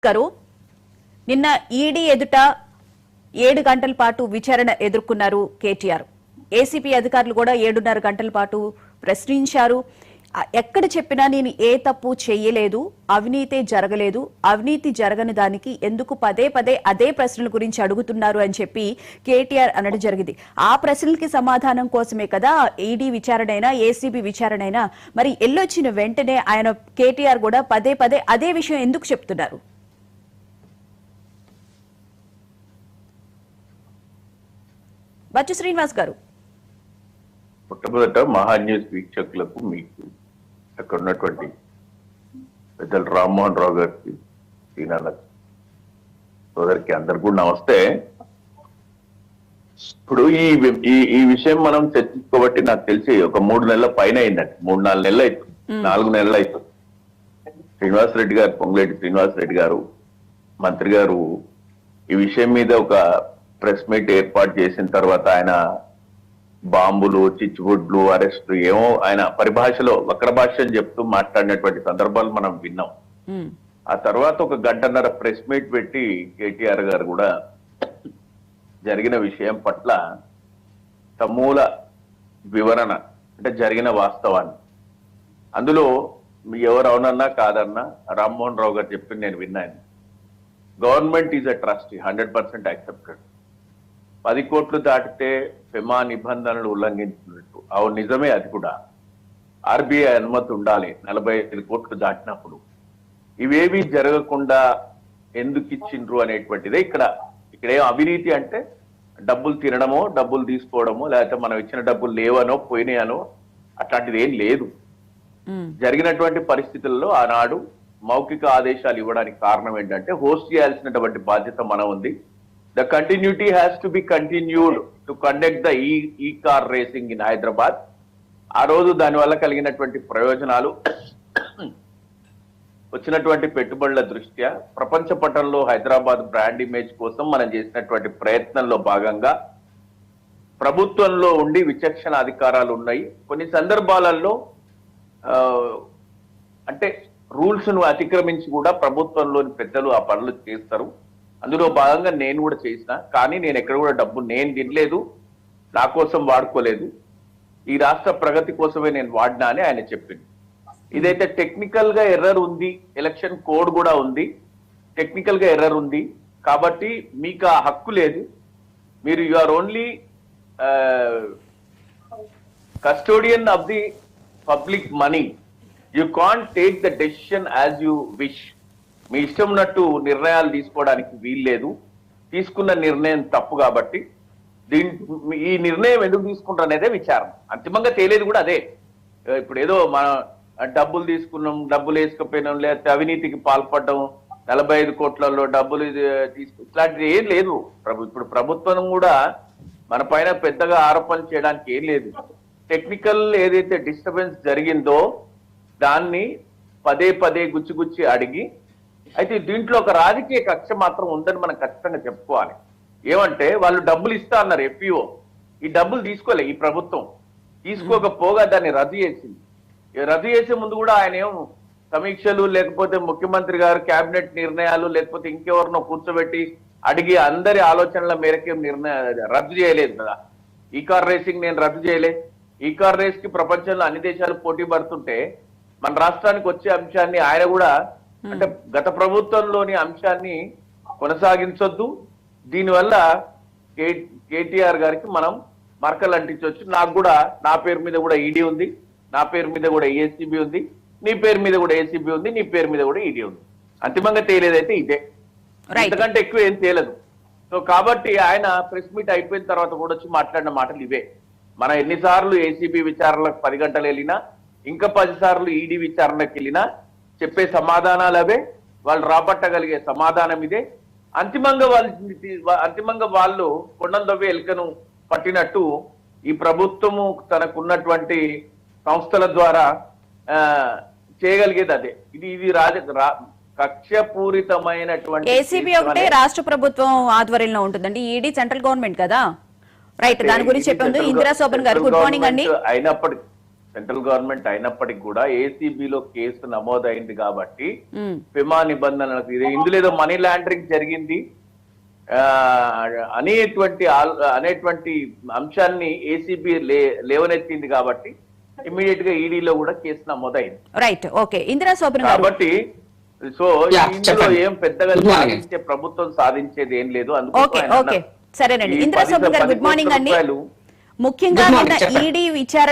గారు నిన్న ఈడీ ఎదుట 7 గంటల పాటు విచారణ ఎదుర్కొన్నారు కేటీఆర్. ఏసీపీ అధికారులు కూడా 7.5 గంటల పాటు ప్రశ్నించారు. ఎక్కడ చెప్పినా నేను ఏ తప్పు చేయలేదు, అవినీతి జరగలేదు, అవినీతి జరగని దానికి ఎందుకు పదే పదే అదే ప్రశ్నల గురించి అడుగుతున్నారు అని చెప్పి కేటీఆర్ అనడం జరిగింది. ఆ ప్రశ్నలకి సమాధానం కోసమే కదా ఈడీ విచారణ అయినా ఏసీబీ విచారణ అయినా. మరి ఎల్లొచ్చిన వెంటనే ఆయన కేటీఆర్ కూడా పదే పదే అదే విషయం ఎందుకు చెప్తున్నారు? బచ్చు శ్రీనివాస్ గారు, మొట్టమొదట మహాన్యూస్ వీక్షకులకు, మీకు అక్కడ ఉన్నటువంటి పెద్దలు రామ్మోహన్ రావు గారికి, శ్రీనాథ్ సోదరికి అందరు కూడా నమస్తే. ఇప్పుడు ఈ విషయం మనం చర్చించుకోబట్టి నాకు తెలిసి ఒక 3 నెలల పైన అయిందండి. 3-4 నెలలు అవుతుంది, 4 నెలలు అవుతుంది. శ్రీనివాసరెడ్డి గారు, పొంగులేటి శ్రీనివాసరెడ్డి గారు మంత్రి గారు ఈ విషయం మీద ఒక ప్రెస్ మీట్ ఏర్పాటు చేసిన తర్వాత ఆయన బాంబులు, చిచ్చుబుడ్లు, అరెస్టు ఏమో ఆయన పరిభాషలో వక్ర భాషను చెప్తూ మాట్లాడినటువంటి సందర్భాలు మనం విన్నాం. ఆ తర్వాత ఒక 1.5 గంటన్నర ప్రెస్ మీట్ పెట్టి కేటీఆర్ గారు కూడా జరిగిన విషయం పట్ల సమూల వివరణ, అంటే జరిగిన వాస్తవాన్ని, అందులో ఎవరు అవునన్నా కాదన్నా రామ్మోహన్ రావు గారు చెప్పింది నేను విన్నాను. Government is a trustee, 100% accepted. 10 కోట్లు దాటితే ఫెమా నిబంధనలు ఉల్లంఘించినట్టు. అవును, నిజమే. అది కూడా ఆర్బీఐ అనుమతి ఉండాలి 45 కోట్లు దాటినప్పుడు. ఇవేవి జరగకుండా ఎందుకు ఇచ్చిండ్రు అనేటువంటిదే ఇక్కడ ఏం అవినీతి అంటే డబ్బులు తినడమో, డబ్బులు తీసుకోవడమో, లేకపోతే మనం ఇచ్చిన డబ్బులు లేవనో పోయినాయనో అట్లాంటిది ఏం లేదు. జరిగినటువంటి పరిస్థితుల్లో ఆనాడు మౌఖిక ఆదేశాలు ఇవ్వడానికి కారణం ఏంటంటే హోస్ట్ చేయాల్సినటువంటి బాధ్యత మనం ఉంది. The continuity has to be continued to conduct the e-car racing in Hyderabad. ఆ రోజు దానివల్ల కలిగినటువంటి ప్రయోజనాలు, వచ్చినటువంటి పెట్టుబడుల దృష్ట్యా ప్రపంచ పటంలో హైదరాబాద్ బ్రాండ్ ఇమేజ్ కోసం మనం చేసినటువంటి ప్రయత్నంలో భాగంగా ప్రభుత్వంలో ఉండి విచక్షణ అధికారాలు ఉన్నాయి. కొన్ని సందర్భాలలో అంటే రూల్స్ ను అతిక్రమించి కూడా ప్రభుత్వంలోని పెద్దలు ఆ పనులు చేస్తారు. అందులో భాగంగా నేను కూడా చేసిన, కానీ నేను ఎక్కడ కూడా డబ్బు నేను తినలేదు, నా కోసం వాడుకోలేదు, ఈ రాష్ట్ర ప్రగతి కోసమే నేను వాడినా అని ఆయన చెప్పింది. ఇదైతే టెక్నికల్ గా ఎర్రర్ ఉంది, ఎలక్షన్ కోడ్ కూడా ఉంది, టెక్నికల్ గా ఎర్రర్ ఉంది కాబట్టి మీకు ఆ హక్కు లేదు. మీరు you are only custodian of the public money, you can't take the decision as you wish. మీ ఇష్టం ఉన్నట్టు నిర్ణయాలు తీసుకోవడానికి వీల్లేదు. తీసుకున్న నిర్ణయం తప్పు కాబట్టి ఈ నిర్ణయం ఎందుకు తీసుకుంటారు అనేదే విచారణ. అంతిమంగా తేలేది కూడా అదే. ఇప్పుడు ఏదో మనం డబ్బులు తీసుకున్నాం, డబ్బులు వేసుకపోయినాం, లేకపోతే అవినీతికి పాల్పడడం, 45 కోట్లలో డబ్బులు ఇట్లాంటిది ఏం లేదు. ఇప్పుడు ప్రభుత్వం కూడా మన పైన పెద్దగా ఆరోపణలు చేయడానికి ఏం లేదు. టెక్నికల్ ఏదైతే డిస్టర్బెన్స్ జరిగిందో దాన్ని పదే పదే గుచ్చి అడిగి, అయితే దీంట్లో ఒక రాజకీయ కక్ష మాత్రం ఉందని మనం ఖచ్చితంగా చెప్పుకోవాలి. ఏమంటే వాళ్ళు డబ్బులు ఇస్తా అన్నారు ఎఫ్ఈఓ, ఈ డబ్బులు తీసుకోలే ఈ ప్రభుత్వం. తీసుకోకపోగా దాన్ని రద్దు చేసింది. రద్దు చేసే ముందు కూడా ఆయన ఏం సమీక్షలు, లేకపోతే ముఖ్యమంత్రి గారు కేబినెట్ నిర్ణయాలు, లేకపోతే ఇంకెవరినో కూర్చోబెట్టి అడిగి అందరి ఆలోచనల మేరకే రద్దు చేయలేదు కదా. ఈ కార్ రేసింగ్ నేను రద్దు చేయలే. ఈ కార్ రేస్ కి ప్రపంచంలో అన్ని దేశాలు పోటీ పడుతుంటే మన రాష్ట్రానికి వచ్చే అంశాన్ని ఆయన కూడా, అంటే గత ప్రభుత్వంలోని అంశాన్ని కొనసాగించొద్దు, దీనివల్ల కేటీఆర్ గారికి మనం మరకలు అంటించవచ్చు. నాకు కూడా నా పేరు మీద కూడా ఈడీ ఉంది, నా పేరు మీద కూడా ఏసీబీ ఉంది, నీ పేరు మీద కూడా ఏసీబీ ఉంది, నీ పేరు మీద కూడా ఈడీ ఉంది. అంతిమంగా తేలేదైతే ఇదే, ఇంతకంటే ఎక్కువ ఏం తేలదు. సో కాబట్టి ఆయన ప్రెస్ మీట్ అయిపోయిన తర్వాత కూడా వచ్చి మాట్లాడిన మాటలు ఇవే. మనం ఎన్నిసార్లు ఏసీబీ విచారణలకు 10 గంటలు వెళ్ళినా, ఇంకా 10 సార్లు ఈడీ విచారణకు వెళ్ళినా చెప్పే సమాధానాలు అవే, వాళ్ళు రాబట్టగలిగే సమాధానం ఇదే. అంతిమంగా వాళ్ళు కొండం దవ్వే ఎలుకను పట్టినట్టు ఈ ప్రభుత్వము తనకున్నటువంటి సంస్థల ద్వారా చేయగలిగేది అదే. ఇది కక్షపూరితమైనటువంటి ఏసీబీ ఒకటే రాష్ట్ర ప్రభుత్వం ఆధ్వర్యంలో ఉంటుందండి. ఈడీ సెంట్రల్ గవర్నమెంట్ కదా, రైట్? దాని గురించి చెప్పండి. ఇందిరా శోభన్ గారు, గుడ్ మార్నింగ్ అండి. సెంట్రల్ గవర్నమెంట్ అయినప్పటికీ కూడా ఏసీబీలో కేసు నమోదైంది కాబట్టి ఉమ్, ఫిమా నిబంధనలకు ఇందులో ఏదో మనీ లాండరింగ్ జరిగింది అనేటువంటి అంశాన్ని ఏసీబీ లేవనెత్తింది కాబట్టి ఇమీడియట్ గా ఈడీలో కూడా కేసు నమోదైంది. Right, okay. ఇందిరా శోభన్ గారు, కాబట్టి సో Yeah, ఇందులో చెప్పండి. ఏం పెద్దగా Good morning. సాధించే ప్రభుత్వం సాధించేది ఏం లేదు. ఓకే ఓకే, సరేనండి. ఇందిరా శోభన్ గారు, గుడ్ మార్నింగ్ అండి. ముఖ్యంగా Good morning, నిన్న చెప్పండి. ఈడీ విచారణ